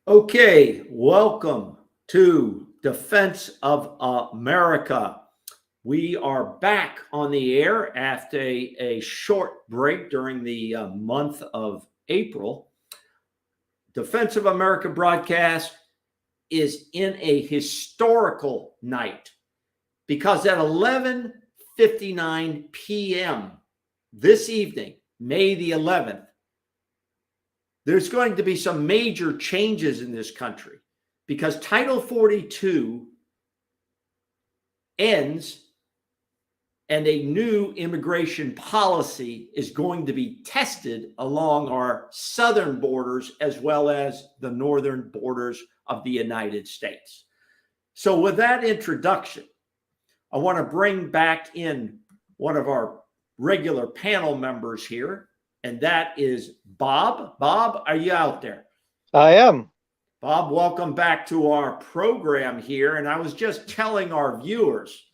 Okay, welcome to Defense of America. We are back on the air after a short break during the month of April. Defense of America broadcast is in a historical night because at 11:59 p.m. this evening, May the 11th, there's going to be some major changes in this country because Title 42 ends and a new immigration policy is going to be tested along our southern borders as well as the northern borders of the United States. So, with that introduction, I want to bring back in one of our regular panel members here, and that is Bob. Bob, are you out there? I am. Bob, welcome back to our program here. And I was just telling our viewers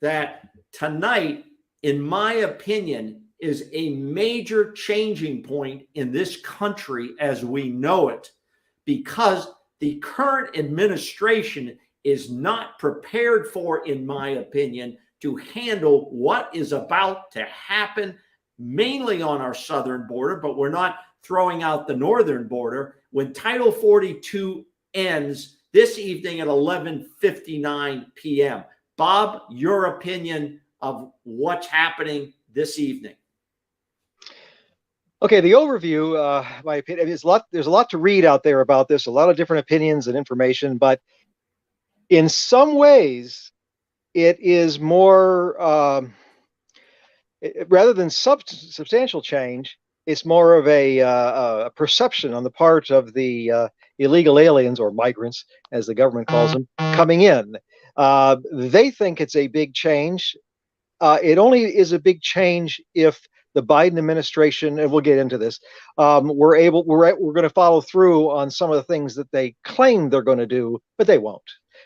that tonight, in my opinion, is a major changing point in this country as we know it, because the current administration is not prepared for, in my opinion, to handle what is about to happen, mainly on our southern border, but we're not throwing out the northern border. When Title 42 ends this evening at 11:59 p.m. Bob, your opinion of what's happening this evening? Okay, the overview, my opinion, there's a lot to read out there about this, a lot of different opinions and information, but in some ways, it is more, rather than substantial change, it's more of a perception on the part of the illegal aliens, or migrants, as the government calls them, coming in. They think it's a big change. It only is a big change if the Biden administration, and we'll get into this, we're going to follow through on some of the things that they claim they're going to do, but they won't.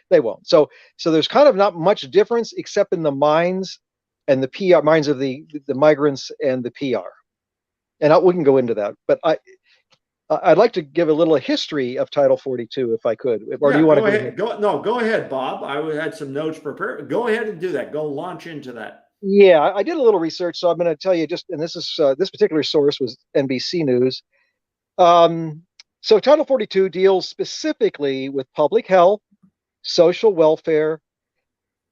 They won't. So there's kind of not much difference except in the minds and the PR minds of the migrants and the PR. And we can go into that, but I'd like to give a little history of Title 42, if I could. Or Yeah, do you want go to go ahead? Go ahead, Bob. I had some notes prepared. Go ahead and do that. Go launch into that. Yeah, I did a little research, so I'm going to tell you just, and this is this particular source was NBC News. So Title 42 deals specifically with public health, social welfare,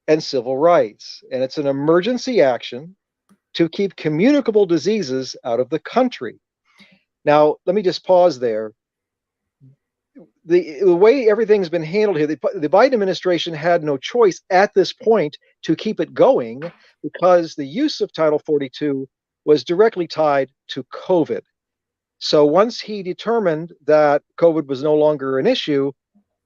and civil rights, and it's an emergency action to keep communicable diseases out of the country. Now, let me just pause there. The way everything's been handled here, the Biden administration had no choice at this point to keep it going because the use of Title 42 was directly tied to COVID. So once he determined that COVID was no longer an issue,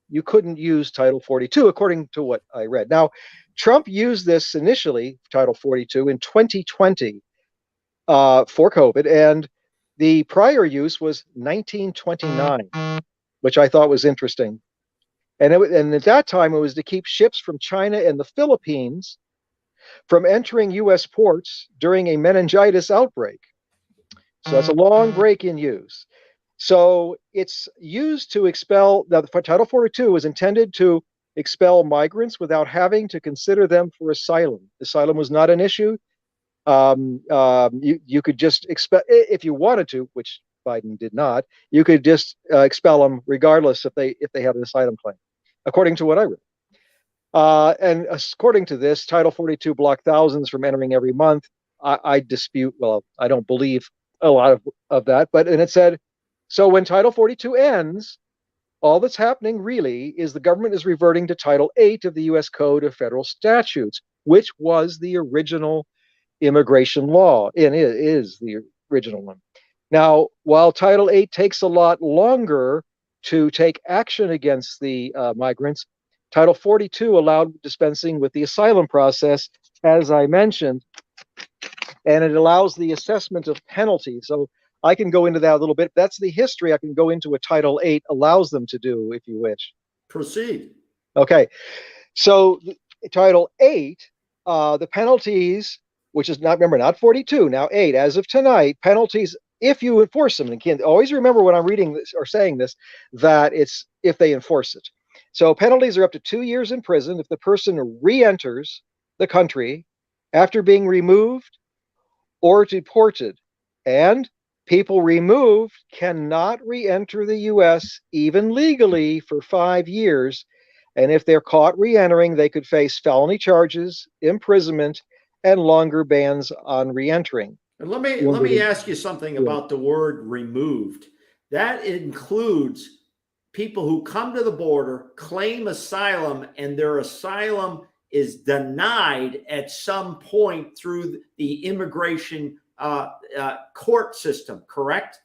you couldn't use Title 42, according to what I read. Now, Trump used this initially, Title 42, in 2020 for COVID, and the prior use was 1929. Which I thought was interesting. And at that time, it was to keep ships from China and the Philippines from entering U.S. ports during a meningitis outbreak. So that's a long break in use. So it's used to expel, now the Title 42 was intended to expel migrants without having to consider them for asylum. Asylum was not an issue. You could just expel, if you wanted to, which Biden did not, you could just expel them regardless if they have an asylum claim, according to what I read. And according to this, Title 42 blocked thousands from entering every month. I dispute, well, I don't believe a lot of that, and it said, so when Title 42 ends, all that's happening really is the government is reverting to Title 8 of the U.S. Code of Federal Statutes, which was the original immigration law, and it is the original one. Now, while Title 8 takes a lot longer to take action against the migrants, Title 42 allowed dispensing with the asylum process, as I mentioned, and it allows the assessment of penalties. So I can go into that a little bit. That's the history. I can go into what Title 8 allows them to do, if you wish. Proceed. Okay. So Title 8, the penalties, which is not 42, now 8, as of tonight, penalties if you enforce them. And again, always remember when I'm reading this or saying this, that it's if they enforce it. So penalties are up to 2 years in prison if the person re-enters the country after being removed or deported. And people removed cannot re-enter the U.S. even legally for 5 years. And if they're caught re-entering, they could face felony charges, imprisonment, and longer bans on re-entering. And let me ask you something about the word removed. That includes people who come to the border, claim asylum, and their asylum is denied at some point through the immigration court system, correct?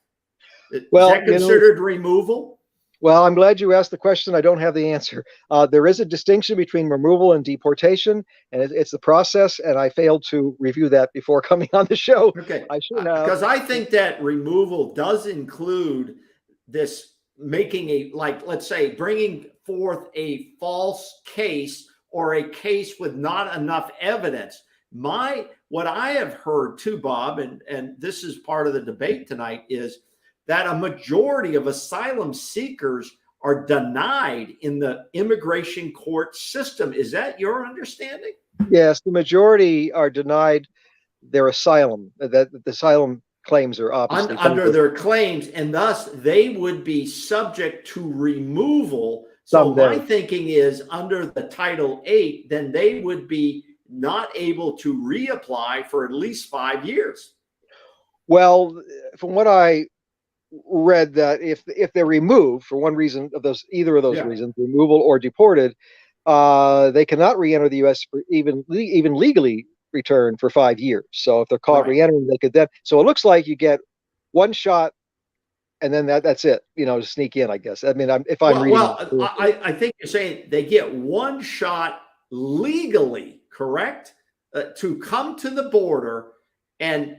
Well, is that considered removal? Well, I'm glad you asked the question. I don't have the answer. There is a distinction between removal and deportation, and it's the process, and I failed to review that before coming on the show. Okay. I should have. Because I think that removal does include this making a, like, let's say, bringing forth a false case or a case with not enough evidence. What I have heard too, Bob, and this is part of the debate tonight, is that a majority of asylum seekers are denied in the immigration court system. Is that your understanding? Yes, the majority are denied their asylum. That the asylum claims are obviously under their claims, and thus they would be subject to removal. So someday. my thinking is under the Title VIII, then they would be not able to reapply for at least 5 years. Well, from what I read, that if they're removed for one reason of those, either of those reasons, removal or deported, they cannot re-enter the U.S. for even legally return for 5 years. So if they're caught re-entering, they could then. So it looks like you get one shot, and then that's it. You know, to sneak in, I guess. I mean, if I'm reading. Well, I think you're saying they get one shot legally, correct? To come to the border and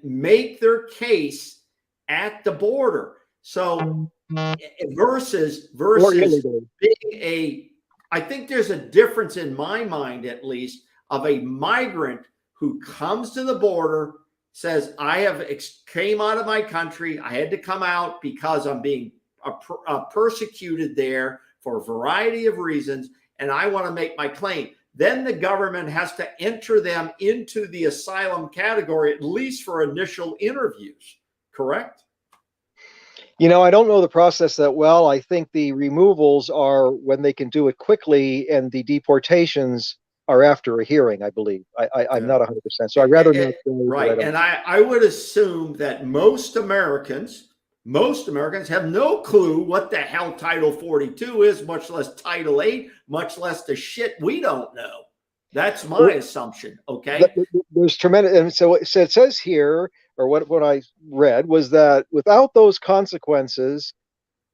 make their case at the border. So versus being I think there's a difference in my mind, at least, of a migrant who comes to the border, says, I came out of my country. I had to come out because I'm being persecuted there for a variety of reasons, and I want to make my claim. Then the government has to enter them into the asylum category, at least for initial interviews, correct? You know, I don't know the process that well. I think the removals are when they can do it quickly, and the deportations are after a hearing, I believe. I'm not 100%. So I'd rather not. Right. And I would assume that most Americans have no clue what the hell Title 42 is, much less Title 8, much less the shit we don't know. That's my assumption. Okay. There's tremendous. And so it says here, or what I read was that without those consequences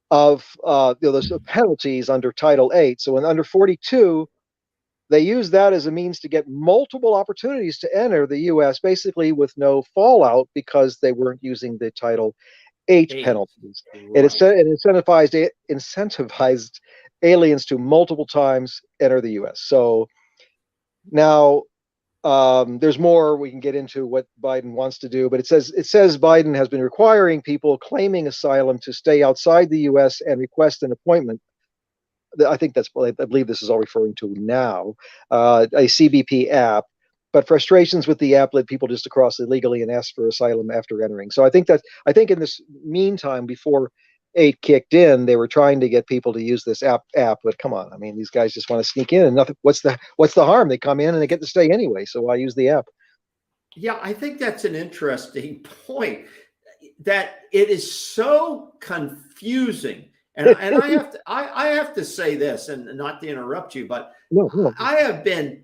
of those penalties under Title 8, so under 42, they use that as a means to get multiple opportunities to enter the U.S., basically with no fallout because they weren't using the Title 8 penalties. Right. It incentivized aliens to multiple times enter the U.S. So now there's more we can get into what Biden wants to do, but it says Biden has been requiring people claiming asylum to stay outside the U.S. and request an appointment. I think I believe this is all referring to now, a CBP app. But frustrations with the app led people just to cross illegally and ask for asylum after entering. So I think in this meantime, before 8 kicked in, they were trying to get people to use this app. But come on, I mean, these guys just want to sneak in, and nothing. What's the harm? They come in and they get to stay anyway. So why use the app? Yeah, I think that's an interesting point. That it is so confusing. And I have to say this, and not to interrupt you, but no. I have been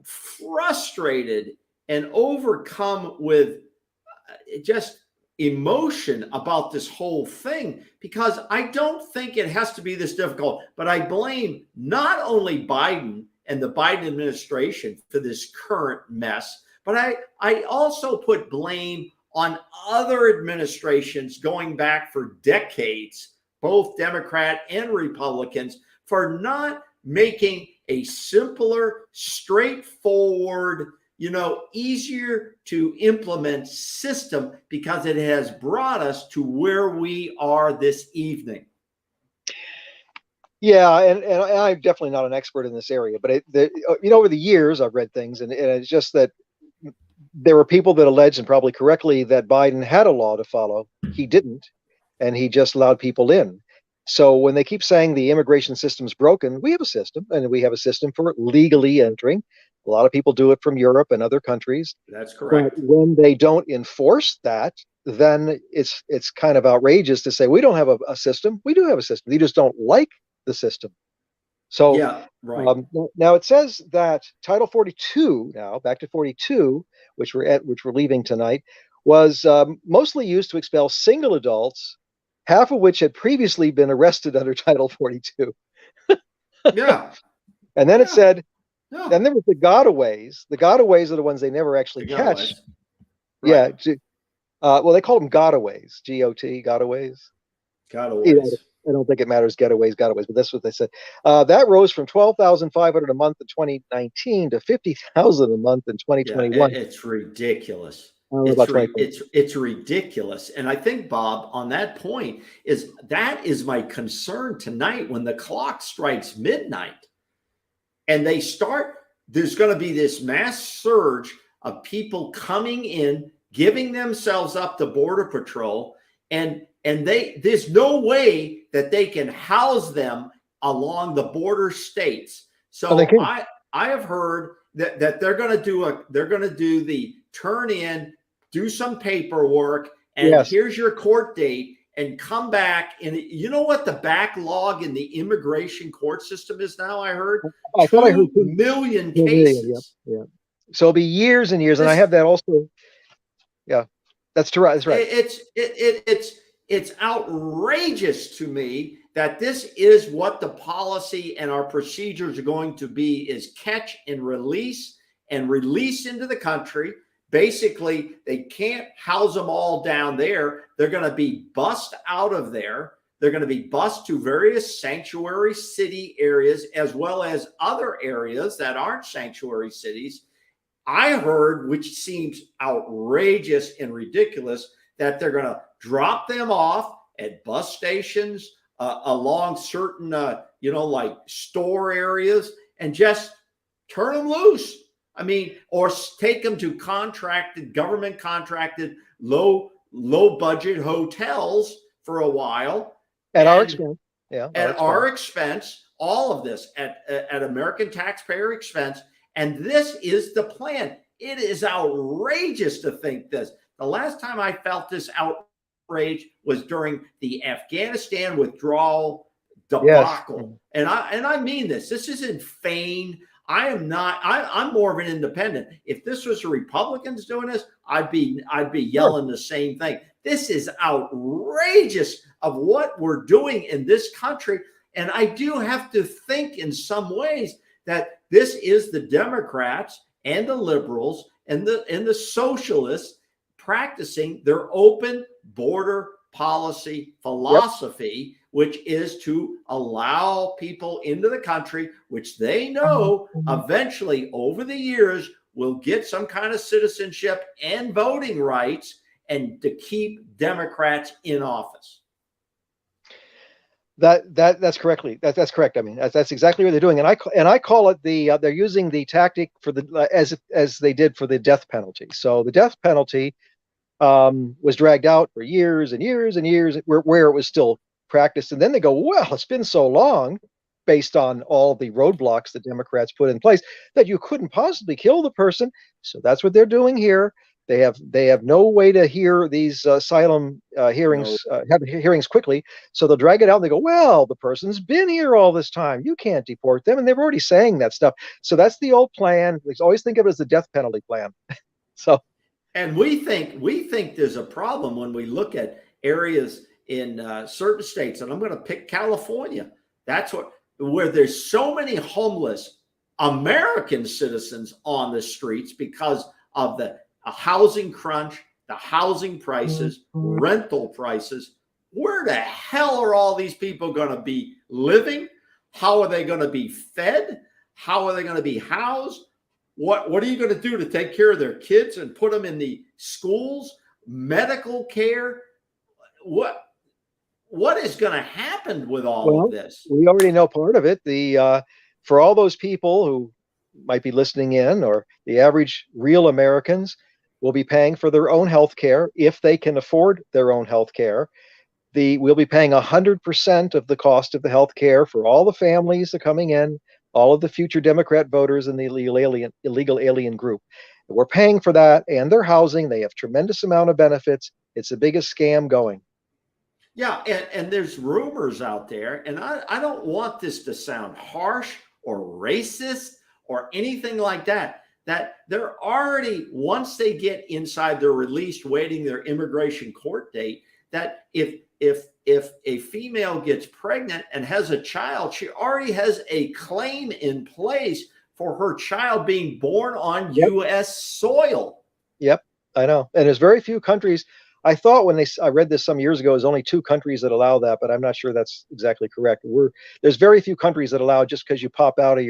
frustrated and overcome with just emotion about this whole thing, because I don't think it has to be this difficult. But I blame not only Biden and the Biden administration for this current mess, but I also put blame on other administrations going back for decades, both Democrat and Republicans, for not making a simpler, straightforward easier to implement system because it has brought us to where we are this evening. Yeah, and I'm definitely not an expert in this area, but over the years I've read things, and it's just that there were people that alleged, and probably correctly, that Biden had a law to follow. He didn't, and he just allowed people in. So when they keep saying the immigration system's broken, we have a system, and we have a system for legally entering. A lot of people do it from Europe and other countries. That's correct. But when they don't enforce that, then it's kind of outrageous to say we don't have a system. We do have a system. You just don't like the system. So yeah, right. Now it says that Title 42, now back to 42, which we're leaving tonight, was mostly used to expel single adults, half of which had previously been arrested under Title 42. Yeah. And then it said, no. Then there was the gotaways. The gotaways are the ones they never actually catch. Right. Yeah. Well, they call them gotaways. G-O-T, gotaways. Gotaways. I don't think it matters, gotaways, but that's what they said. That rose from $12,500 a month in 2019 to $50,000 a month in 2021. Yeah, it's ridiculous. It's ridiculous. And I think, Bob, on that point, that is my concern tonight when the clock strikes midnight and there's going to be this mass surge of people coming in, giving themselves up to Border Patrol, and there's no way that they can house them along the border states. So I have heard that they're going to do the turn in, do some paperwork, and here's your court date, and come back. And you know what the backlog in the immigration court system is now? I thought I heard 2 million cases. Yeah. So it'll be years and years. And I have that also. Yeah, that's true. That's right. It's outrageous to me that this is what the policy and our procedures are going to be, is catch and release into the country. Basically, they can't house them all down there. They're going to be bussed out of there. They're going to be bussed to various sanctuary city areas, as well as other areas that aren't sanctuary cities. I heard, which seems outrageous and ridiculous, that they're going to drop them off at bus stations, along certain, like store areas, and just turn them loose. I mean, or take them to government contracted, low budget hotels for a while. At our expense. Yeah. At our expense, all of this at American taxpayer expense. And this is the plan. It is outrageous to think this. The last time I felt this outrage was during the Afghanistan withdrawal debacle. Yes. And I mean this. This isn't feign. I'm more of an independent. If this was the Republicans doing this, I'd be yelling the same thing. This is outrageous of what we're doing in this country. And I do have to think in some ways that this is the Democrats and the liberals and the socialists practicing their open border policy philosophy, which is to allow people into the country, which they know eventually over the years will get some kind of citizenship and voting rights, and to keep Democrats in office. That's correct. I mean, that's exactly what they're doing, and I call it they're using the tactic for as they did for the death penalty. So the death penalty was dragged out for years and years and years, where it was still practiced, and then they go, well, it's been so long, based on all the roadblocks the Democrats put in place, that you couldn't possibly kill the person. So that's what they're doing here. They have no way to hear these asylum hearings, have hearings quickly. So they'll drag it out and they go, well, the person's been here all this time. You can't deport them. And they're already saying that stuff. So that's the old plan. They always think of it as the death penalty plan. So, and we think there's a problem when we look at areas in certain states, and I'm going to pick California. That's where there's so many homeless American citizens on the streets because of the housing crunch, the housing prices, rental prices. Where the hell are all these people going to be living? How are they going to be fed? How are they going to be housed? What are you going to do to take care of their kids and put them in the schools, medical care? What is going to happen with all of this? We already know part of it. For all those people who might be listening in, or the average real Americans will be paying for their own health care if they can afford their own health care. We'll be paying 100% of the cost of the health care for all the families that are coming in, all of the future Democrat voters in the illegal alien group. We're paying for that and their housing. They have tremendous amount of benefits. It's the biggest scam going. Yeah, and there's rumors out there, and I don't want this to sound harsh or racist or anything like that, that they're already, once they get inside, they're released waiting their immigration court date, that if a female gets pregnant and has a child, she already has a claim in place for her child being born on U.S. soil. Yep, I know. And there's very few countries. I thought when I read this some years ago, there's only 2 countries that allow that, but I'm not sure that's exactly correct. There's very few countries that allow, just because you pop out of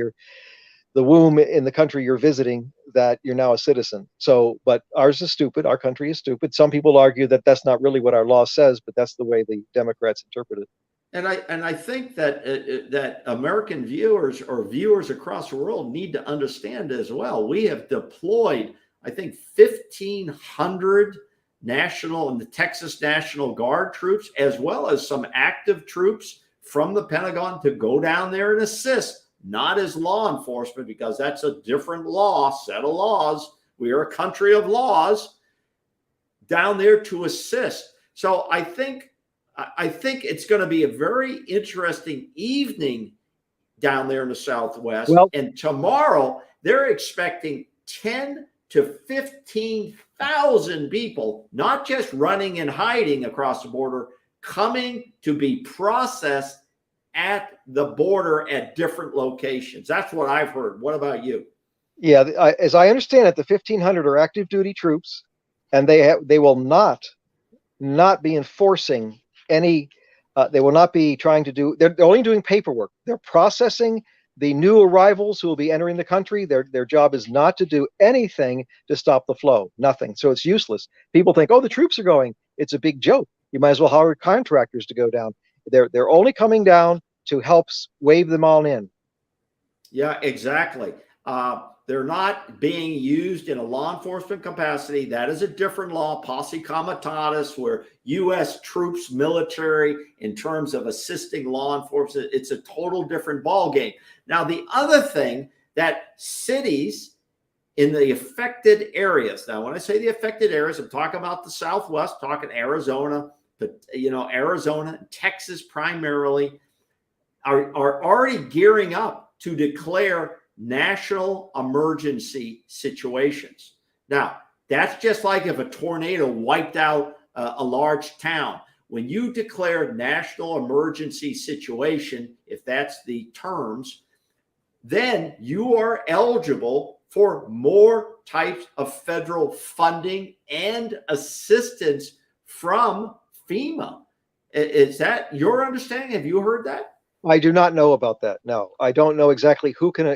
the womb in the country you're visiting, that you're now a citizen. So, but ours is stupid. Our country is stupid. Some people argue that that's not really what our law says, but that's the way the Democrats interpret it. And I think that that American viewers or viewers across the world need to understand as well. We have deployed, I think, 1,500 National and the Texas National Guard troops, as well as some active troops from the Pentagon to go down there and assist, not as law enforcement, because that's a different set of laws. We are a country of laws, down there to assist. So I think it's going to be a very interesting evening down there in the Southwest. And tomorrow they're expecting 10 to 15,000 people, not just running and hiding across the border, coming to be processed at the border at different locations. That's what I've heard. What about you? Yeah, as I understand it, the 1,500 are active duty troops, and they will not be enforcing any. They will not be trying to do. They're only doing paperwork. They're processing the new arrivals who will be entering the country. Their job is not to do anything to stop the flow. Nothing. So it's useless. People think, oh, the troops are going. It's a big joke. You might as well hire contractors to go down. They're only coming down to help wave them all in. Yeah, exactly. They're not being used in a law enforcement capacity. That is a different law, posse comitatus, where U.S. troops, military, in terms of assisting law enforcement, it's a total different ballgame. Now, the other thing that cities in the affected areas, now when I say the affected areas, I'm talking about the Southwest, talking Arizona, but Arizona, Texas primarily, are already gearing up to declare national emergency situations. Now, that's just like if a tornado wiped out a large town. When you declare national emergency situation, if that's the terms, then you are eligible for more types of federal funding and assistance from FEMA. Is that your understanding? Have you heard that? I do not know about that. No, I don't know exactly who can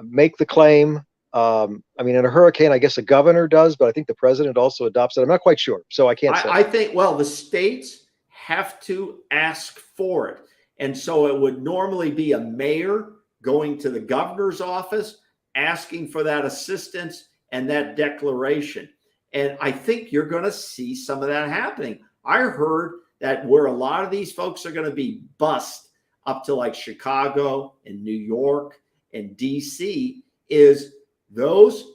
make the claim. I mean, in a hurricane, I guess a governor does, but I think the president also adopts it. I'm not quite sure, so I can't say. I think, well, the states have to ask for it. And so it would normally be a mayor going to the governor's office, asking for that assistance and that declaration. And I think you're going to see some of that happening. I heard that where a lot of these folks are going to be bused up to like Chicago and New York and DC is those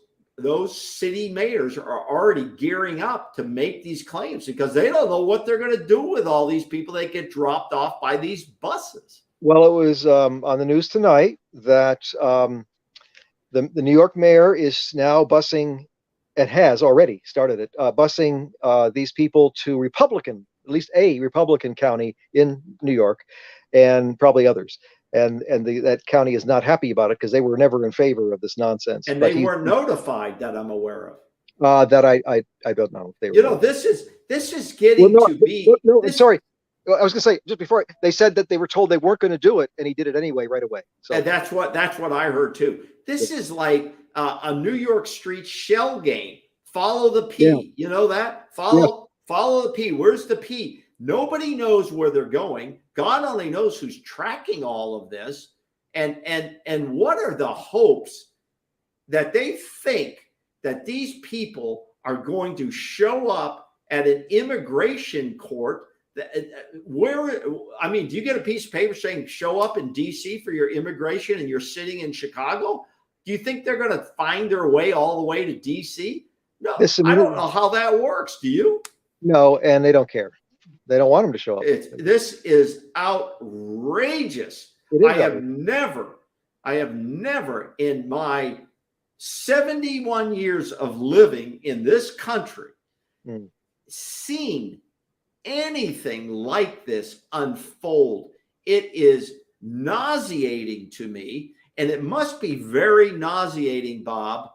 city mayors are already gearing up to make these claims because they don't know what they're going to do with all these people that get dropped off by these buses. Well, it was on the news tonight that the New York mayor is now busing, and has already started it, busing these people to at least a Republican county in New York, and probably others. And that county is not happy about it because they were never in favor of this nonsense. And they weren't notified, that I'm aware of. That I don't know if they were. This is getting to be. Sorry. I was going to say just before they said that they were told they weren't going to do it, and he did it anyway right away. So And that's what I heard too. This is like a New York Street shell game. Follow the P. Yeah. You know that? Follow the P. Where's the P? Nobody knows where they're going. God only knows who's tracking all of this. And what are the hopes that they think that these people are going to show up at an immigration court? Where, I mean, do you get a piece of paper saying show up in DC for your immigration and you're sitting in Chicago? Do you think they're going to find their way all the way to DC? No, I don't know how that works. Do you? No, and they don't care. They don't want them to show up. This is outrageous. I have never in my 71 years of living in this country seen anything like this unfold. It is nauseating to me, and it must be very nauseating, Bob,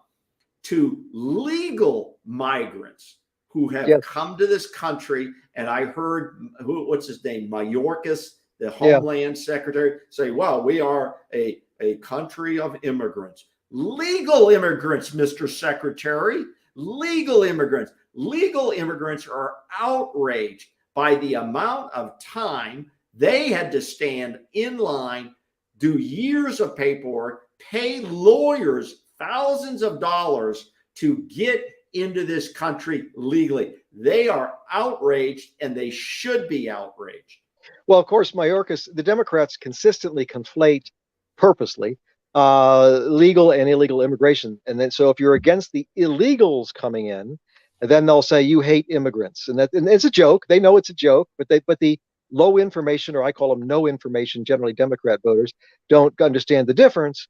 to legal migrants who have come to this country. And I heard what's his name, Mayorkas, the Homeland Secretary, say, well, we are a country of immigrants. Legal immigrants, Mr. Secretary, legal immigrants. Legal immigrants are outraged by the amount of time they had to stand in line, do years of paperwork, pay lawyers thousands of dollars to get into this country legally. They are outraged, and they should be outraged. Well, of course, Mayorkas, the Democrats consistently conflate purposely legal and illegal immigration. And then, so if you're against the illegals coming in, then they'll say you hate immigrants, and it's a joke. They know it's a joke, but the low information, or I call them no information, generally Democrat voters, don't understand the difference.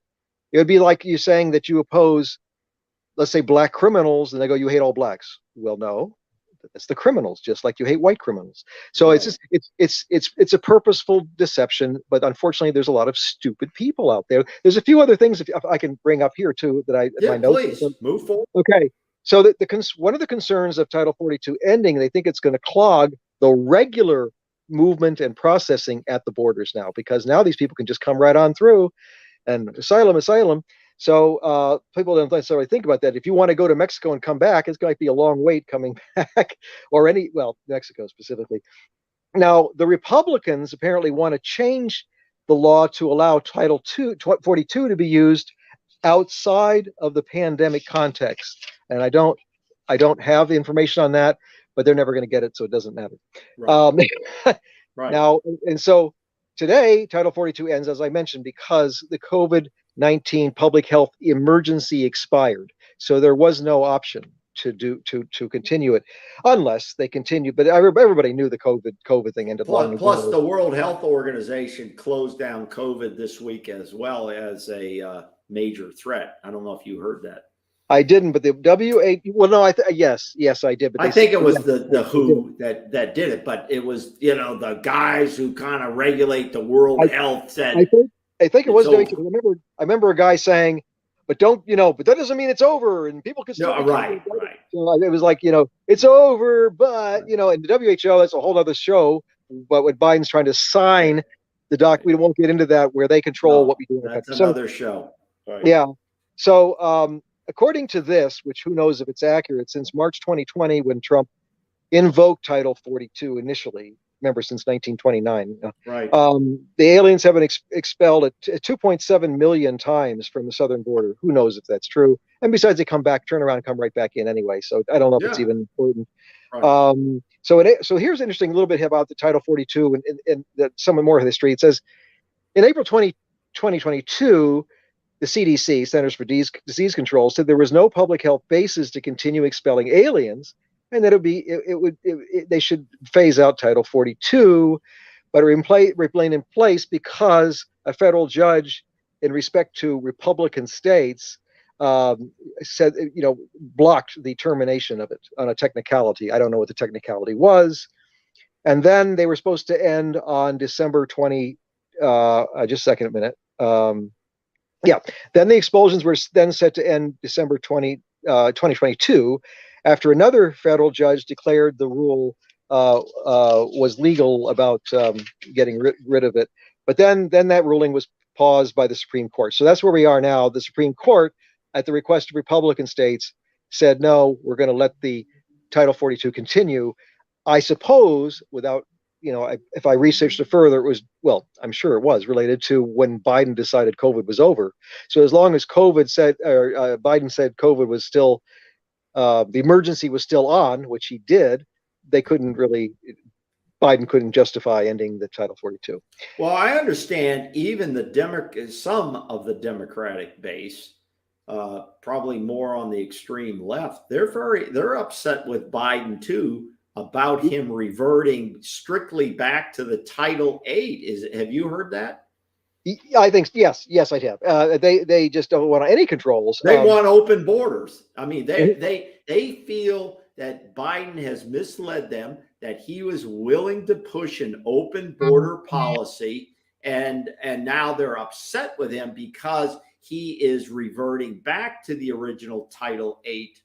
It would be like you saying that you oppose, let's say, black criminals, and they go, you hate all blacks. Well, no, it's the criminals, just like you hate white criminals. So it's a purposeful deception, but unfortunately, there's a lot of stupid people out there. There's a few other things if I can bring up here too that my notes. Please move forward. Okay. So one of the concerns of Title 42 ending, they think it's going to clog the regular movement and processing at the borders now, because now these people can just come right on through and asylum. So people don't necessarily think about that. If you want to go to Mexico and come back, it's going to be a long wait coming back, or Mexico specifically. Now, the Republicans apparently want to change the law to allow Title 42 to be used outside of the pandemic context. And I don't have the information on that, but they're never going to get it, so it doesn't matter. Right. Right. Now, and so today, Title 42 ends, as I mentioned, because the COVID-19 public health emergency expired. So there was no option to continue it unless they continue. But everybody knew the COVID thing ended long ago. Plus, the World Health Organization closed down COVID this week as well as a major threat. I don't know if you heard that. I didn't, but the WHO. Well, no, yes, I did. But I think it was the WHO that did it, but it was the guys who kind of regulate the World Health said. I think it was WHO. I remember a guy saying, "But but that doesn't mean it's over, and people can still." Right. So it was like it's over, but and the WHO, that's a whole other show. But when Biden's trying to sign the doc, we won't get into that where they control what we do. That's another show. Right. Yeah. So. According to this, which who knows if it's accurate, since March 2020, when Trump invoked Title 42 initially, remember since 1929, right? The aliens have been expelled at 2.7 million times from the southern border. Who knows if that's true? And besides, they come back, turn around, and come right back in anyway. So I don't know if it's even important. Right. So here's interesting a little bit about the Title 42 and some more of the history. It says in April 2022. The CDC, Centers for Disease Control, said there was no public health basis to continue expelling aliens, and that they should phase out Title 42, but remain in place because a federal judge, in respect to Republican states, said blocked the termination of it on a technicality. I don't know what the technicality was, and then they were supposed to end on December 20. Just a second, a minute. Then the expulsions were then set to end December 2022 after another federal judge declared the rule was legal about getting rid of it. But then that ruling was paused by the Supreme Court. So that's where we are now. The Supreme Court, at the request of Republican states, said, no, we're going to let the Title 42 continue. I suppose, without, if I researched it further, it was, well, I'm sure it was related to when Biden decided COVID was over. So as long as Biden said COVID was still, the emergency was still on, which he did, Biden couldn't justify ending the Title 42. Well, I understand even some of the Democratic base, probably more on the extreme left, they're upset with Biden too about him reverting strictly back to the Title 8. Have you heard that? I think yes, I have. They just don't want any controls. They want open borders. I mean, they feel that Biden has misled them, that he was willing to push an open border policy, and now they're upset with him because he is reverting back to the original Title 8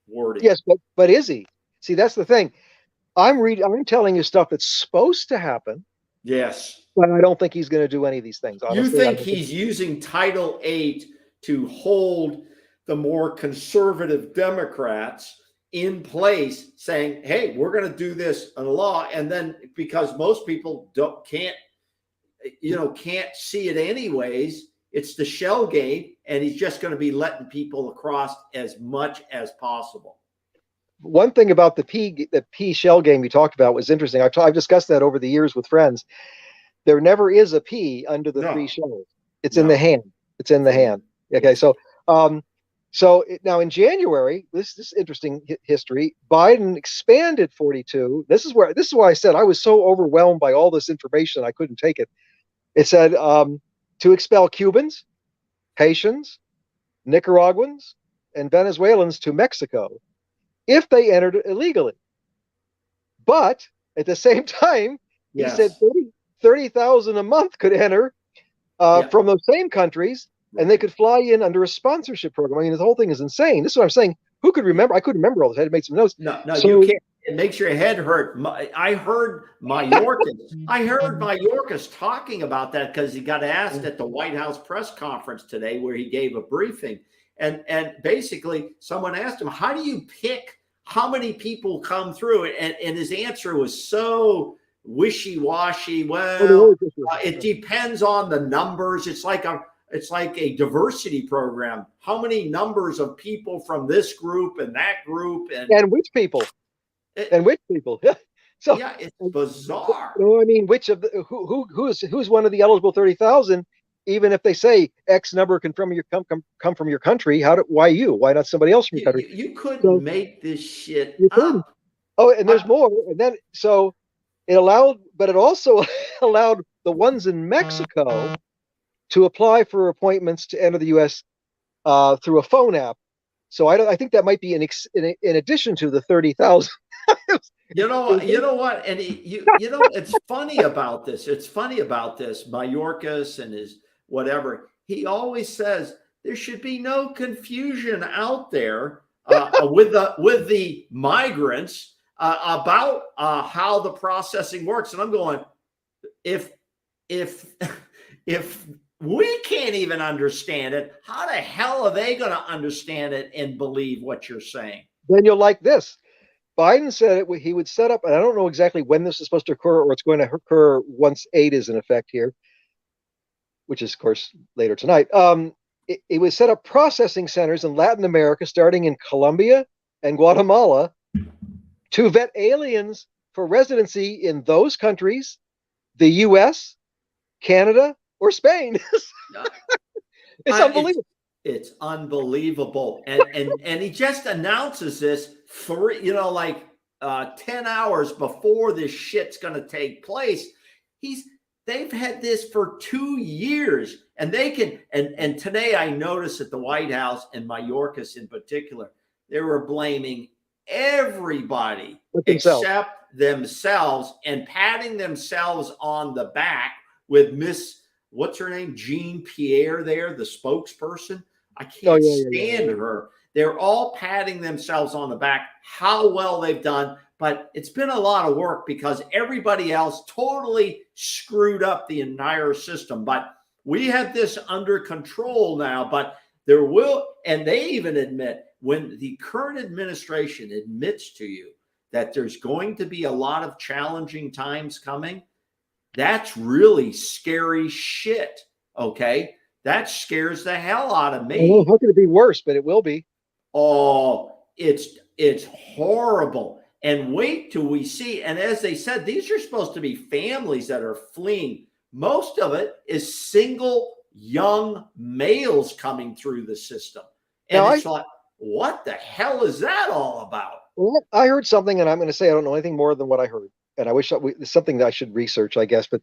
wording. Yes, but is he? See, that's the thing. I'm telling you stuff that's supposed to happen. Yes. But I don't think he's going to do any of these things. Honestly, you think he's using Title 8 to hold the more conservative Democrats in place, saying, hey, we're going to do this in law. And then because most people can't see it anyways, it's the shell game, and he's just going to be letting people across as much as possible. One thing about the P shell game you talked about was interesting. I've discussed that over the years with friends. There never is a P under the three shells. It's in the hand. It's in the hand. Okay, so now in January, this is interesting history. Biden expanded 42. This is why I said I was so overwhelmed by all this information I couldn't take it. It said to expel Cubans, Haitians, Nicaraguans, and Venezuelans to Mexico if they entered illegally. But at the same time, he said 30,000 a month could enter from those same countries, and they could fly in under a sponsorship program. I mean, the whole thing is insane. This is what I'm saying. Who could remember? I couldn't remember all this. I had to make some notes. No, you can't. It makes your head hurt. I heard Mayorkas talking about that because he got asked at the White House press conference today, where he gave a briefing, and basically someone asked him, "How do you pick how many people come through?" And his answer was so wishy-washy. Well, it depends on the numbers. It's like a diversity program. How many numbers of people from this group and that group and which people? So yeah, it's bizarre. I mean, which of the who's one of the eligible 30,000? Even if they say X number can come from your country, why you? Why not somebody else from your country? You couldn't make this shit up. Oh, and there's more. And then so it also allowed the ones in Mexico to apply for appointments to enter the U.S. Through a phone app. So I think that might be in addition to the 30,000. You know what? And it's funny about this. Mayorkas and his whatever. He always says there should be no confusion out there with the migrants about how the processing works. And I'm going, if we can't even understand it, how the hell are they going to understand it and believe what you're saying? Then you'll like this. Biden said he would set up, and I don't know exactly when this is supposed to occur, or it's going to occur once 8 is in effect here, which is, of course, later tonight. It would set up processing centers in Latin America, starting in Colombia and Guatemala, to vet aliens for residency in those countries, the U.S., Canada, or Spain. It's unbelievable. It's unbelievable. And he just announces this 10 hours before this shit's going to take place. They've had this for 2 years, and they can, and today I noticed at the White House, and Mayorkas in particular, they were blaming everybody except themselves and patting themselves on the back with what's her name? Jean Pierre there, the spokesperson. I can't stand her. They're all patting themselves on the back, how well they've done but it's been a lot of work because everybody else totally screwed up the entire system. But we have this under control now, but there will, and they even admit, when the current administration admits to you that there's going to be a lot of challenging times coming, that's really scary shit. Okay. That scares the hell out of me. Well, how could it be worse? But it will be. Oh, it's horrible. And wait till we see. And as they said, these are supposed to be families that are fleeing. Most of it is single young males coming through the system. And now it's like, what the hell is that all about? Well, I heard something, and I'm going to say I don't know anything more than what I heard. And I wish it's something that I should research, I guess. But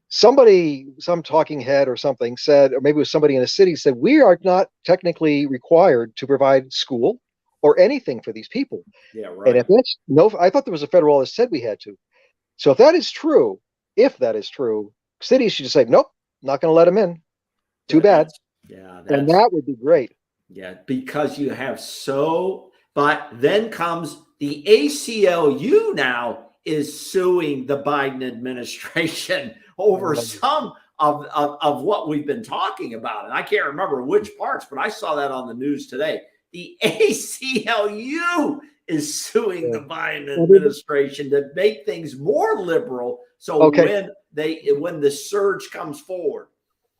somebody, some talking head or something said, or maybe it was somebody in a city said, we are not technically required to provide school or anything for these people. Yeah, right. And if that's I thought there was a federal law that said we had to. So if that is true, cities should just say, nope, not going to let them in. Too bad. And that would be great. Yeah, because you have but then comes the ACLU now is suing the Biden administration over some of what we've been talking about. And I can't remember which parts, but I saw that on the news today. The ACLU is suing the Biden administration to make things more liberal. So when the surge comes forward.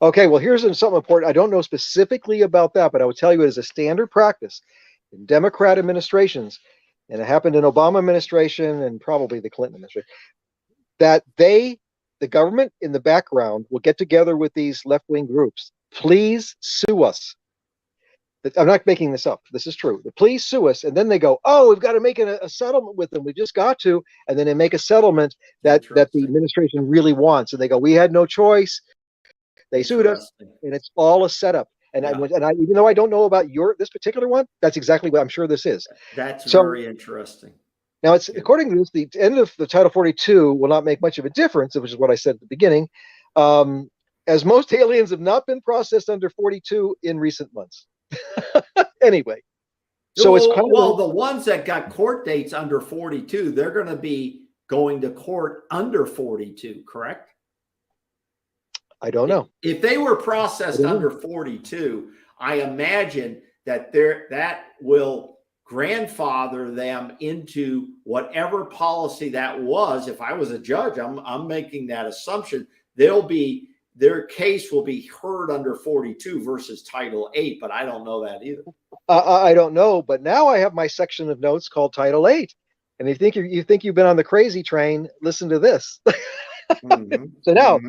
Okay, well, here's something important. I don't know specifically about that, but I will tell you it is a standard practice in Democrat administrations, and it happened in Obama administration and probably the Clinton administration, that the government in the background will get together with these left-wing groups. Please sue us. I'm not making this up. This is true. Please sue us. And then they go, oh, we've got to make a settlement with them. We just got to. And then they make a settlement that the administration really wants. And they go, we had no choice. They sued us, and it's all a setup. And I even though I don't know about this particular one, that's exactly what I'm sure this is. That's very interesting. Now, it's according to this, the end of the Title 42 will not make much of a difference, which is what I said at the beginning, as most aliens have not been processed under 42 in recent months. Anyway, so it's kind of the ones that got court dates under 42, they're going to be going to court under 42, correct? I don't know. If they were processed under 42, I imagine that that will grandfather them into whatever policy that was. If I was a judge, I'm making that assumption. Their case will be heard under 42 versus Title 8, but I don't know that either. I don't know, but now I have my section of notes called Title 8. And you think you've been on the crazy train, listen to this. So now,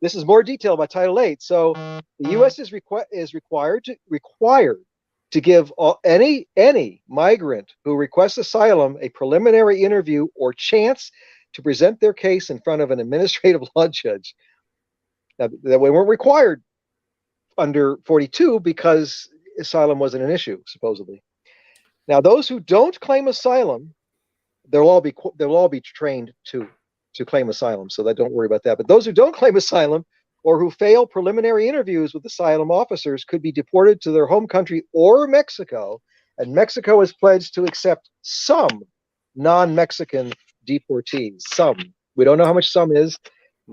this is more detail about Title 8. So the U.S. is required to give any migrant who requests asylum a preliminary interview or chance to present their case in front of an administrative law judge. Now, that we weren't required under 42 because asylum wasn't an issue, supposedly. Now, those who don't claim asylum, they'll all be trained to claim asylum, so that don't worry about that. But those who don't claim asylum or who fail preliminary interviews with asylum officers could be deported to their home country or Mexico, and Mexico has pledged to accept some non-Mexican deportees. Some. We don't know how much some is,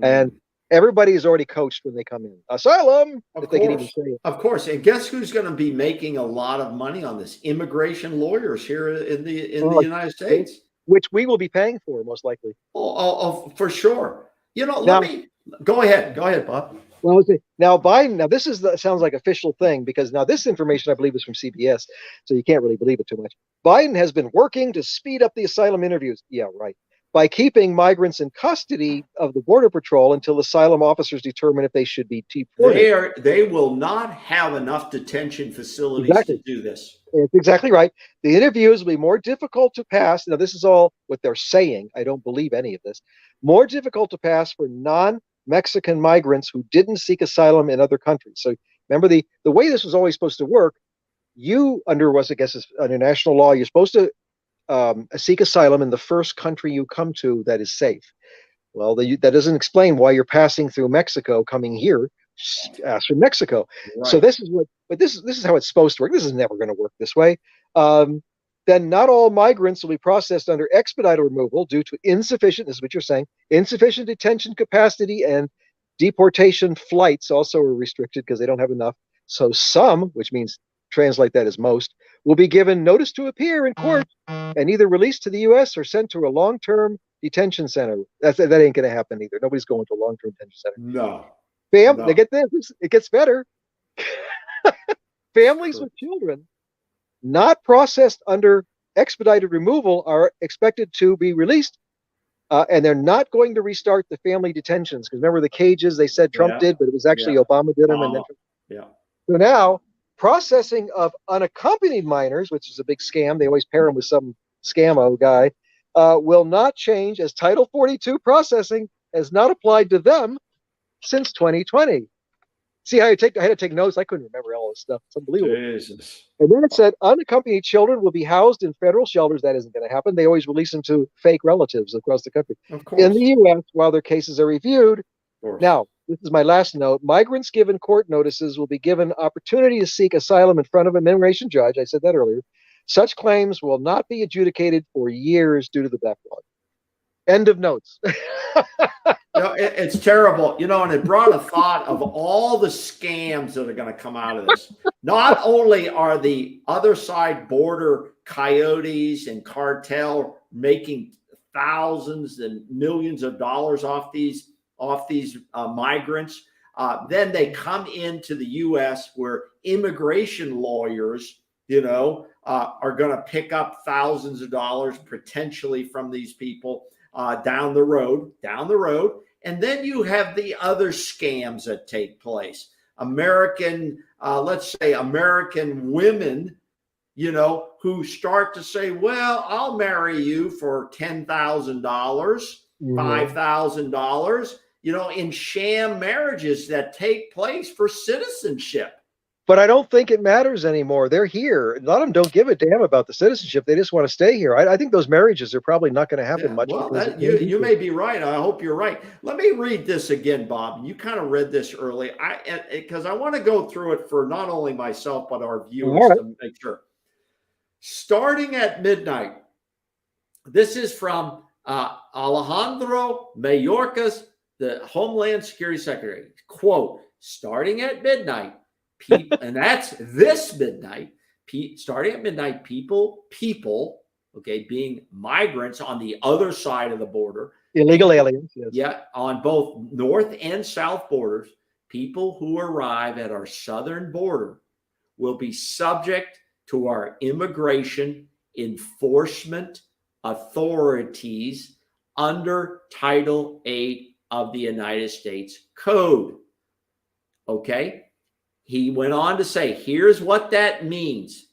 and everybody is already coached when they come in. Asylum! If they can even say it. Of course. And guess who's going to be making a lot of money on this? Immigration lawyers here in the United States. Which we will be paying for, most likely. Oh, for sure. Let me go ahead. Go ahead, Bob. Well, now Biden. Now this sounds like official thing, because now this information I believe is from CBS, so you can't really believe it too much. Biden has been working to speed up the asylum interviews. Yeah, right. By keeping migrants in custody of the Border Patrol until asylum officers determine if they should be deported. They will not have enough detention facilities to do this. That's exactly right. The interviews will be more difficult to pass. Now, this is all what they're saying. I don't believe any of this. More difficult to pass for non-Mexican migrants who didn't seek asylum in other countries. So remember, the way this was always supposed to work, under national law, you're supposed to seek asylum in the first country you come to that is safe. Well, that doesn't explain why you're passing through Mexico, coming here. Ask for Mexico. Right. So this is how it's supposed to work. This is never going to work this way. then not all migrants will be processed under expedited removal due to insufficient, this is what you're saying, insufficient detention capacity, and deportation flights also are restricted because they don't have enough. So some, which means translate that as most, will be given notice to appear in court and either released to the U.S. or sent to a long-term detention center. That ain't going to happen either. Nobody's going to a long-term detention center. No. Bam, No. they get this. It gets better. Families with children not processed under expedited removal are expected to be released, and they're not going to restart the family detentions. Because remember the cages, they said Trump did, but it was actually Obama did them. And then, so now processing of unaccompanied minors, which is a big scam, they always pair them with some scammo guy, will not change, as Title 42 processing has not applied to them since 2020. See how I had to take notes? I couldn't remember all this stuff. It's unbelievable. Jesus. And then it said unaccompanied children will be housed in federal shelters. That isn't going to happen. They always release them to fake relatives across the country. Of course. In the U.S., while their cases are reviewed. Now, this is my last note. Migrants given court notices will be given opportunity to seek asylum in front of an immigration judge. I said that earlier. Such claims will not be adjudicated for years due to the backlog. End of notes. It's terrible, and it brought a thought of all the scams that are going to come out of this. Not only are the other side border coyotes and cartel making thousands and millions of dollars off these migrants, then they come into the U.S. where immigration lawyers, are going to pick up thousands of dollars potentially from these people. Down the road. And then you have the other scams that take place. Let's say American women, who start to say, well, I'll marry you for $10,000, $5,000, in sham marriages that take place for citizenship. But I don't think it matters anymore. They're here. A lot of them don't give a damn about the citizenship. They just want to stay here. I think those marriages are probably not going to happen much. Well, you may be right. I hope you're right. Let me read this again, Bob. You kind of read this early. Because I want to go through it for not only myself, but our viewers to make sure. Starting at midnight, this is from Alejandro Mayorkas, the Homeland Security Secretary. Quote, starting at midnight, and that's this midnight, starting at midnight, people, okay, being migrants on the other side of the border. Illegal aliens, yes. Yeah, on both north and south borders, people who arrive at our southern border will be subject to our immigration enforcement authorities under Title 8 of the United States Code. Okay? He went on to say, here's what that means.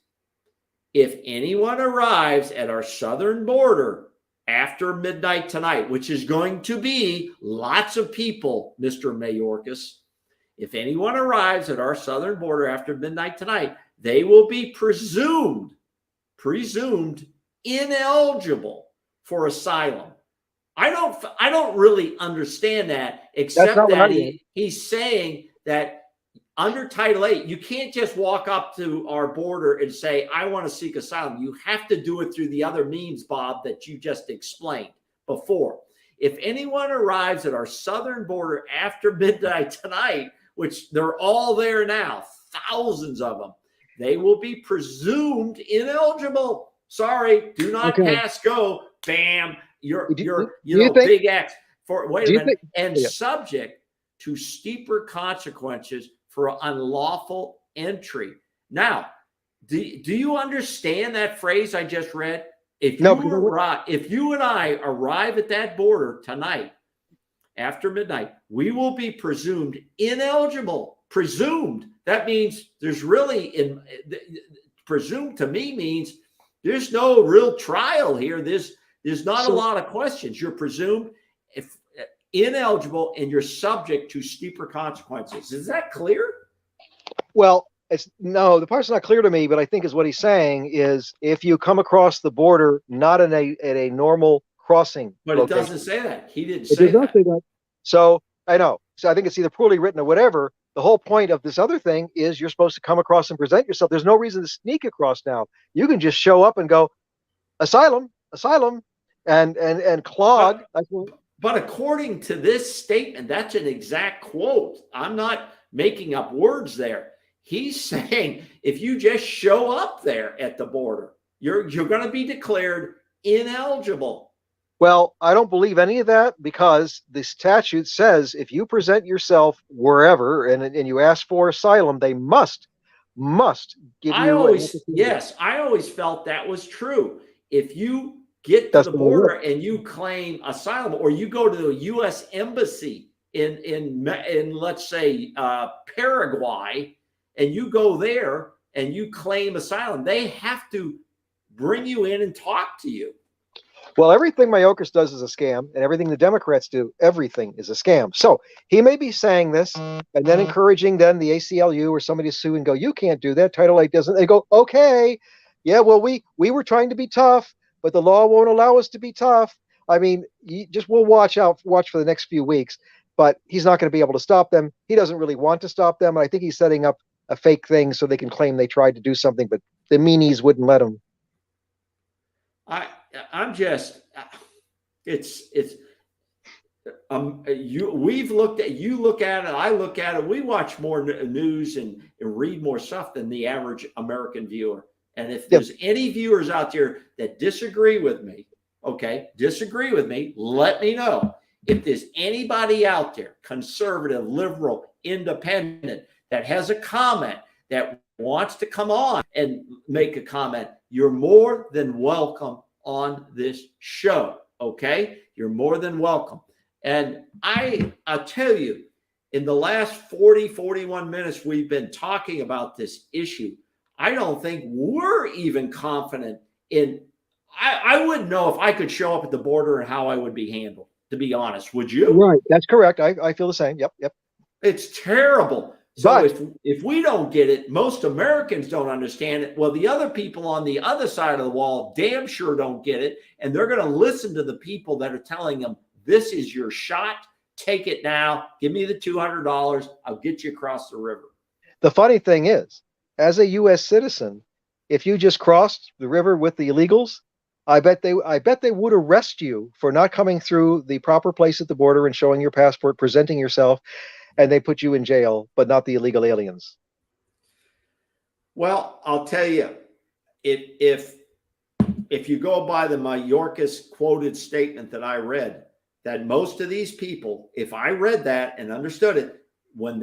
If anyone arrives at our southern border after midnight tonight, which is going to be lots of people, Mr. Mayorkas, if anyone arrives at our southern border after midnight tonight, they will be presumed ineligible for asylum. I don't really understand that, except that he's saying that under Title 8, you can't just walk up to our border and say, I want to seek asylum. You have to do it through the other means, Bob, that you just explained before. If anyone arrives at our southern border after midnight tonight, which they're all there now, thousands of them, they will be presumed ineligible. Sorry, do not pass go. Bam, you're big X. Wait a minute. And subject to steeper consequences for unlawful entry. Now, do you understand that phrase I just read? If you and I arrive at that border tonight after midnight, we will be presumed ineligible. Presumed. That means there's really presumed to me means there's no real trial here. There's not a lot of questions. You're presumed ineligible and you're subject to steeper consequences. Is that clear? Well, the part's not clear to me, but I think is what he's saying is if you come across the border not in a normal crossing. But location, it doesn't say that. He didn't say that. It does not say that. So I know. So I think it's either poorly written or whatever. The whole point of this other thing is you're supposed to come across and present yourself. There's no reason to sneak across now. You can just show up and go, asylum, asylum, and clog. But according to this statement, that's an exact quote. I'm not making up words there. He's saying if you just show up there at the border, you're going to be declared ineligible. Well, I don't believe any of that, because the statute says if you present yourself wherever and you ask for asylum, they must give you. I always felt that was true. If you get to the border and you claim asylum, or you go to the U.S. embassy in let's say Paraguay, and you go there and you claim asylum, they have to bring you in and talk to you. Well, everything Mayorkas does is a scam, and everything the Democrats do, everything is a scam. So he may be saying this and then encouraging then the ACLU or somebody to sue and go, you can't do that. Title 8 doesn't. They go, okay, yeah, well, we were trying to be tough, but the law won't allow us to be tough. I mean, we'll watch for the next few weeks, but he's not going to be able to stop them. He doesn't really want to stop them. I think he's setting up a fake thing so they can claim they tried to do something, but the meanies wouldn't let him. I'm just, we've looked at, you look at it, I look at it, we watch more news and read more stuff than the average American viewer. And if there's any viewers out there that disagree with me, let me know. If there's anybody out there, conservative, liberal, independent, that has a comment, that wants to come on and make a comment, you're more than welcome on this show. Okay, you're more than welcome. And I'll tell you, in the last 41 minutes we've been talking about this issue, I don't think we're even confident in. I wouldn't know if I could show up at the border and how I would be handled, to be honest. Would you? Right, that's correct. I feel the same. Yep. It's terrible. So if we don't get it, most Americans don't understand it. Well, the other people on the other side of the wall damn sure don't get it. And they're going to listen to the people that are telling them, this is your shot. Take it now. Give me the $200. I'll get you across the river. The funny thing is, as a U.S. citizen, if you just crossed the river with the illegals, I bet they would arrest you for not coming through the proper place at the border and showing your passport, presenting yourself, and they put you in jail, but not the illegal aliens. Well, I'll tell you, if you go by the Mayorkas quoted statement that I read, that most of these people, if I read that and understood it, when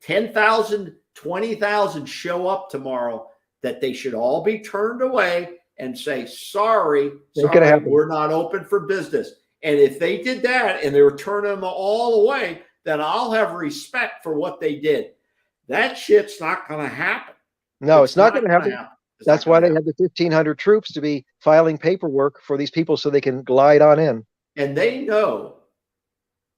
10,000, 20,000 show up tomorrow, that they should all be turned away and say, sorry, we're not open for business. And if they did that and they were turning them all away, then I'll have respect for what they did. That shit's not going to happen. No, it's not going to happen. That's why they have the 1,500 troops to be filing paperwork for these people so they can glide on in. And they know,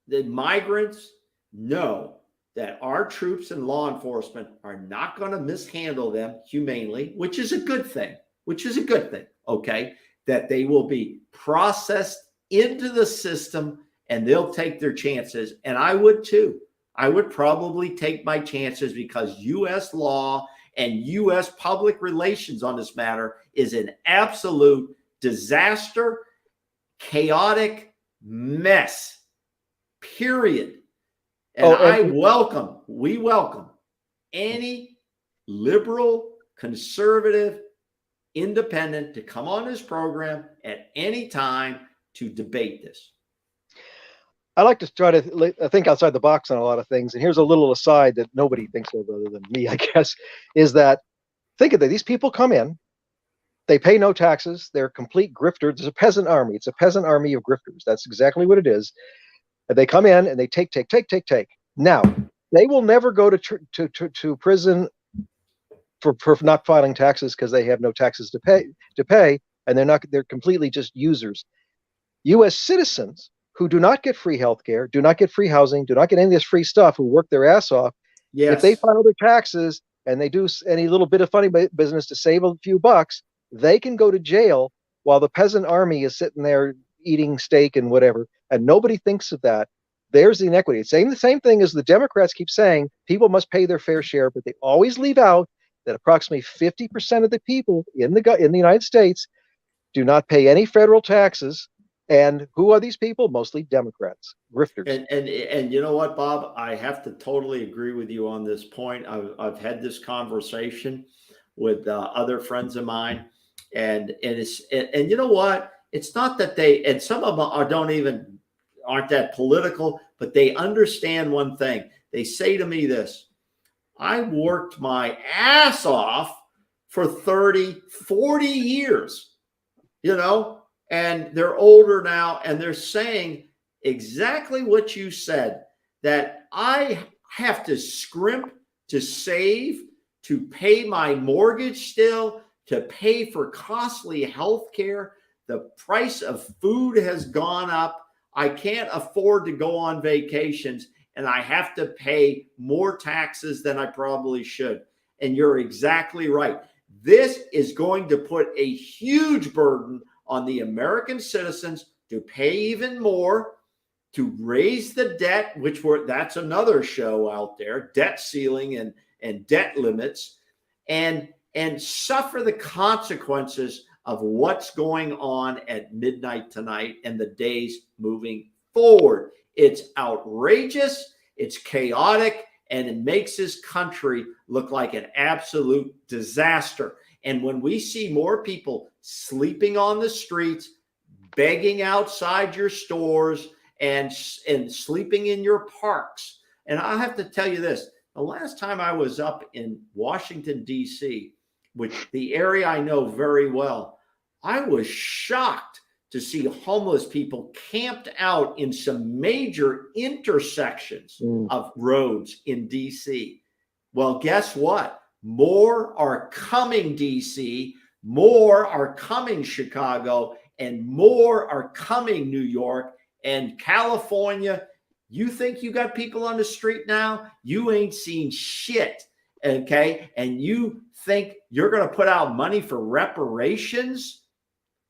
the migrants know that our troops and law enforcement are not going to mishandle them humanely, which is a good thing, okay? That they will be processed into the system and they'll take their chances. And I would too. I would probably take my chances, because U.S. law and U.S. public relations on this matter is an absolute disaster, chaotic mess, period. And we welcome any liberal, conservative, independent to come on this program at any time to debate this. I like to try to think outside the box on a lot of things. And here's a little aside that nobody thinks of other than me, I guess, is that, think of that. These people come in, they pay no taxes. They're complete grifters. It's a peasant army. It's a peasant army of grifters. That's exactly what it is. And they come in and they take. Now, they will never go to prison for not filing taxes, because they have no taxes to pay, and they're completely just users. U.S. citizens who do not get free health care, do not get free housing, do not get any of this free stuff, who work their ass off, if they file their taxes and they do any little bit of funny business to save a few bucks, they can go to jail while the peasant army is sitting there eating steak and whatever, and nobody thinks of that. There's the inequity. It's the same thing as the Democrats keep saying, people must pay their fair share, but they always leave out that approximately 50% of the people in the United States do not pay any federal taxes. And who are these people? Mostly Democrats, grifters. And you know what, Bob? I have to totally agree with you on this point. I've had this conversation with other friends of mine, and you know what? It's not that they, and some of them aren't that political, but they understand one thing. They say to me this: I worked my ass off for 30, 40 years, and they're older now, and they're saying exactly what you said, that I have to scrimp to save, to pay my mortgage still, to pay for costly health care. The price of food has gone up. I can't afford to go on vacations, and I have to pay more taxes than I probably should. And you're exactly right. This is going to put a huge burden on the American citizens to pay even more, to raise the debt, that's another show out there, debt ceiling and debt limits, and suffer the consequences of what's going on at midnight tonight and the days moving forward. It's outrageous, it's chaotic, and it makes this country look like an absolute disaster. And when we see more people sleeping on the streets, begging outside your stores, and sleeping in your parks, and I have to tell you this, the last time I was up in Washington, D.C., which the area I know very well, I was shocked to see homeless people camped out in some major intersections of roads in D.C. Well, guess what? More are coming, D.C., more are coming, Chicago, and more are coming, New York and California. You think you got people on the street now? You ain't seen shit, okay? And you think you're going to put out money for reparations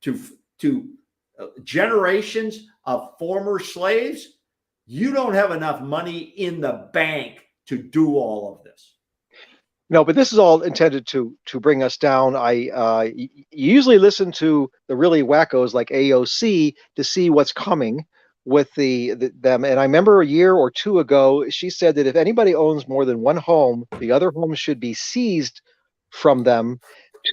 to generations of former slaves? You don't have enough money in the bank to do all of this. No, but this is all intended to bring us down. You usually listen to the really wackos like AOC to see what's coming with them. And I remember a year or two ago, she said that if anybody owns more than one home, the other homes should be seized from them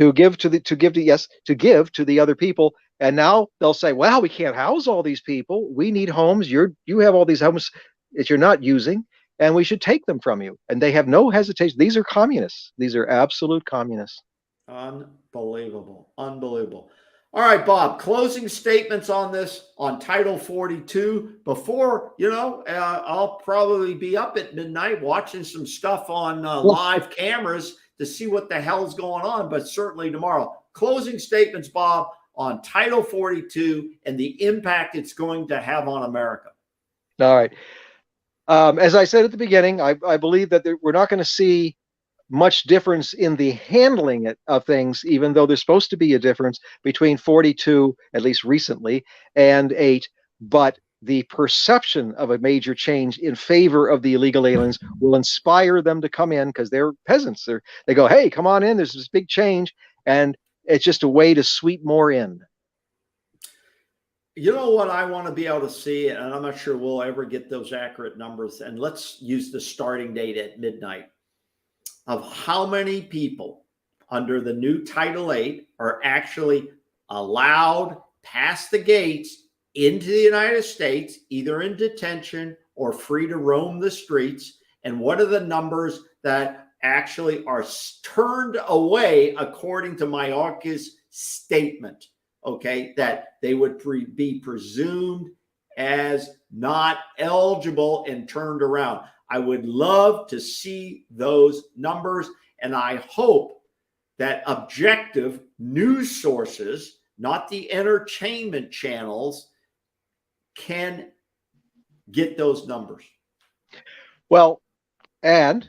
to give to the other people. And now they'll say, well, we can't house all these people. We need homes. You have all these homes that you're not using, and we should take them from you. And they have no hesitation. These are communists. These are absolute communists. Unbelievable. Unbelievable. All right, Bob, closing statements on this, on Title 42. Before, I'll probably be up at midnight watching some stuff on live cameras to see what the hell's going on, but certainly tomorrow. Closing statements, Bob, on Title 42 and the impact it's going to have on America. All right. As I said at the beginning, I believe that we're not going to see much difference in the handling of things, even though there's supposed to be a difference between 42, at least recently, and 8. But the perception of a major change in favor of the illegal aliens will inspire them to come in, because they're peasants. They go, hey, come on in. There's this big change. And it's just a way to sweep more in. You know what I want to be able to see, and I'm not sure we'll ever get those accurate numbers, and let's use the starting date at midnight, of how many people under the new Title 8 are actually allowed past the gates into the United States, either in detention or free to roam the streets, and what are the numbers that actually are turned away according to Mayorkas' statement, okay, that they would be presumed as not eligible and turned around. I would love to see those numbers, and I hope that objective news sources, not the entertainment channels, can get those numbers. Well, and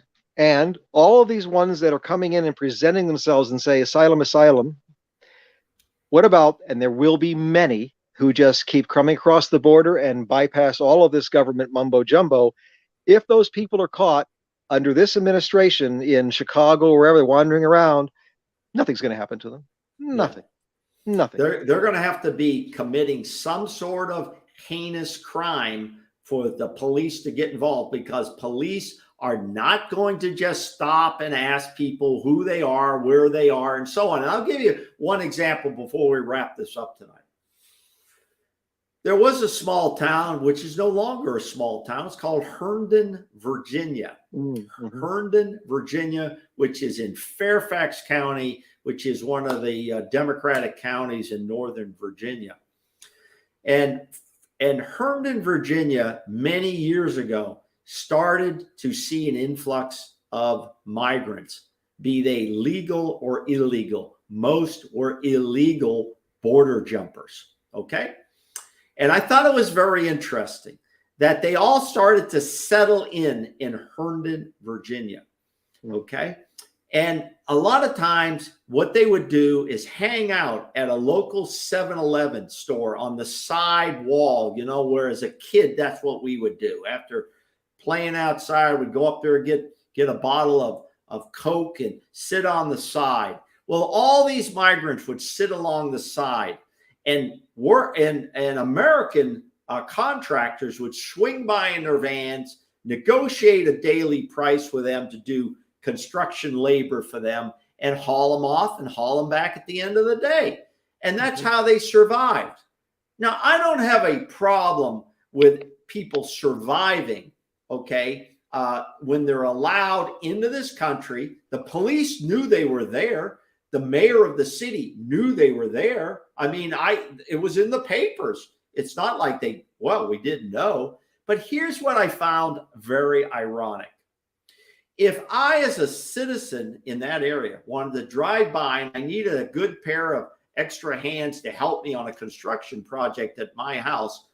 all of these ones that are coming in and presenting themselves and say asylum, what about, and there will be many who just keep coming across the border and bypass all of this government mumbo jumbo. If those people are caught under this administration in Chicago or wherever they're wandering around, nothing's going to happen to them. Nothing. Nothing. They're going to have to be committing some sort of heinous crime for the police to get involved, because police are not going to just stop and ask people who they are, where they are, and so on. And I'll give you one example before we wrap this up tonight. There was a small town, which is no longer a small town. It's called Herndon, Virginia. Mm-hmm. Herndon, Virginia, which is in Fairfax County, which is one of the Democratic counties in Northern Virginia. And Herndon, Virginia, many years ago, started to see an influx of migrants, be they legal or illegal. Most were illegal border jumpers, okay? And I thought it was very interesting that they all started to settle in Herndon, Virginia, okay? And a lot of times what they would do is hang out at a local 7-Eleven store on the side wall, you know, where as a kid, that's what we would do. After playing outside, we'd go up there and get a bottle of Coke and sit on the side. Well, all these migrants would sit along the side, and American contractors would swing by in their vans, negotiate a daily price with them to do construction labor for them, and haul them off and haul them back at the end of the day. And that's how they survived. Now, I don't have a problem with people surviving, okay, when they're allowed into this country. The police knew they were there. The mayor of the city knew they were there. I mean, it was in the papers. It's not like we didn't know. But here's what I found very ironic. If I, as a citizen in that area, wanted to drive by and I needed a good pair of extra hands to help me on a construction project at my house,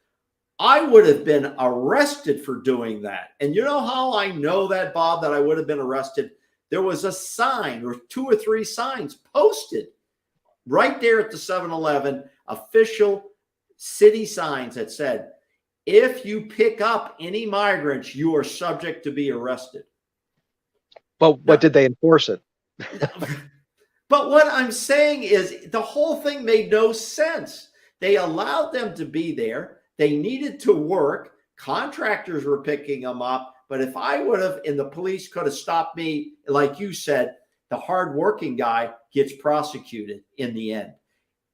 I would have been arrested for doing that. And you know how I know that, Bob, that I would have been arrested? There was a sign, or 2 or 3 signs posted right there at the 7-Eleven, official city signs that said, if you pick up any migrants, you are subject to be arrested. But did they enforce it? But what I'm saying is the whole thing made no sense. They allowed them to be there. They needed to work. Contractors were picking them up. But if I would have, and the police could have stopped me, like you said, the hardworking guy gets prosecuted in the end.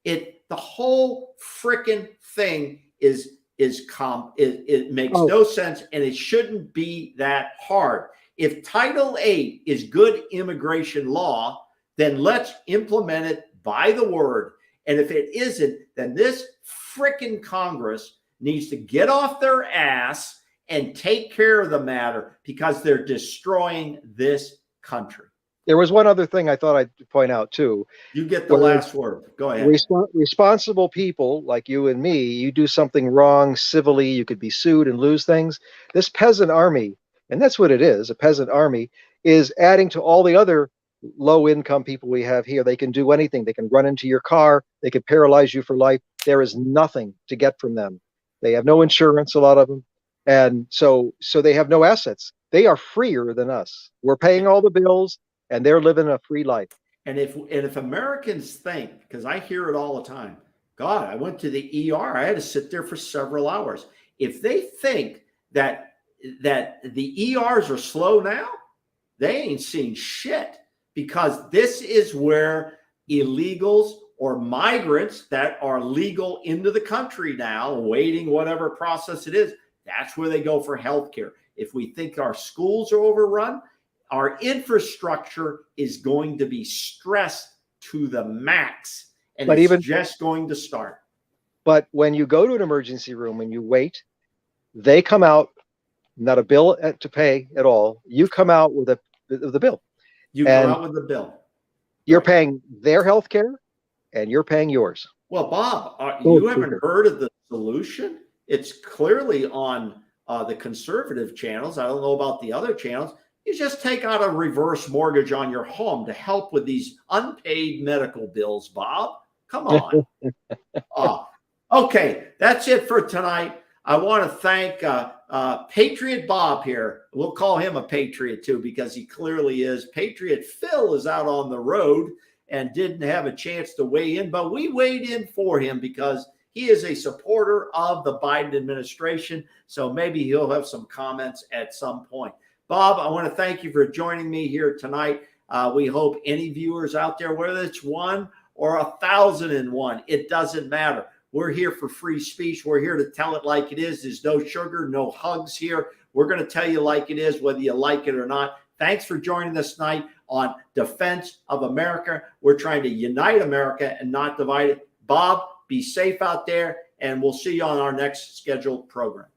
The whole freaking thing it makes no sense, and it shouldn't be that hard. If Title VIII is good immigration law, then let's implement it by the word. And if it isn't, then this freaking Congress needs to get off their ass and take care of the matter, because they're destroying this country. There was one other thing I thought I'd point out too. You get the last word. Go ahead. Responsible people like you and me, you do something wrong civilly, you could be sued and lose things. This peasant army, and that's what it is, a peasant army, is adding to all the other low-income people we have here. They can do anything. They can run into your car. They can paralyze you for life. There is nothing to get from them. They have no insurance, a lot of them. And so they have no assets. They are freer than us. We're paying all the bills, and they're living a free life. And if Americans think, because I hear it all the time, God, I went to the ER, I had to sit there for several hours. If they think that the ERs are slow now, they ain't seen shit, because this is where illegals or migrants that are legal into the country now, awaiting whatever process it is, that's where they go for healthcare. If we think our schools are overrun, our infrastructure is going to be stressed to the max, and it's just going to start. But when you go to an emergency room and you wait, they come out, not a bill to pay at all. You come out with the bill. You come out with the bill. You're paying their health care, and you're paying yours. Well, Bob, you haven't heard of the solution? It's clearly on the conservative channels. I don't know about the other channels. You just take out a reverse mortgage on your home to help with these unpaid medical bills, Bob. Come on. Okay, that's it for tonight. I want to thank Patriot Bob here. We'll call him a patriot too, because he clearly is. Patriot Phil is out on the road, and didn't have a chance to weigh in, but we weighed in for him because he is a supporter of the Biden administration. So maybe he'll have some comments at some point. Bob, I want to thank you for joining me here tonight. We hope any viewers out there, whether it's 1 or 1,001, it doesn't matter. We're here for free speech. We're here to tell it like it is. There's no sugar, no hugs here. We're going to tell you like it is, whether you like it or not. Thanks for joining us tonight on Defense of America. We're trying to unite America and not divide it. Bob, be safe out there, and we'll see you on our next scheduled program.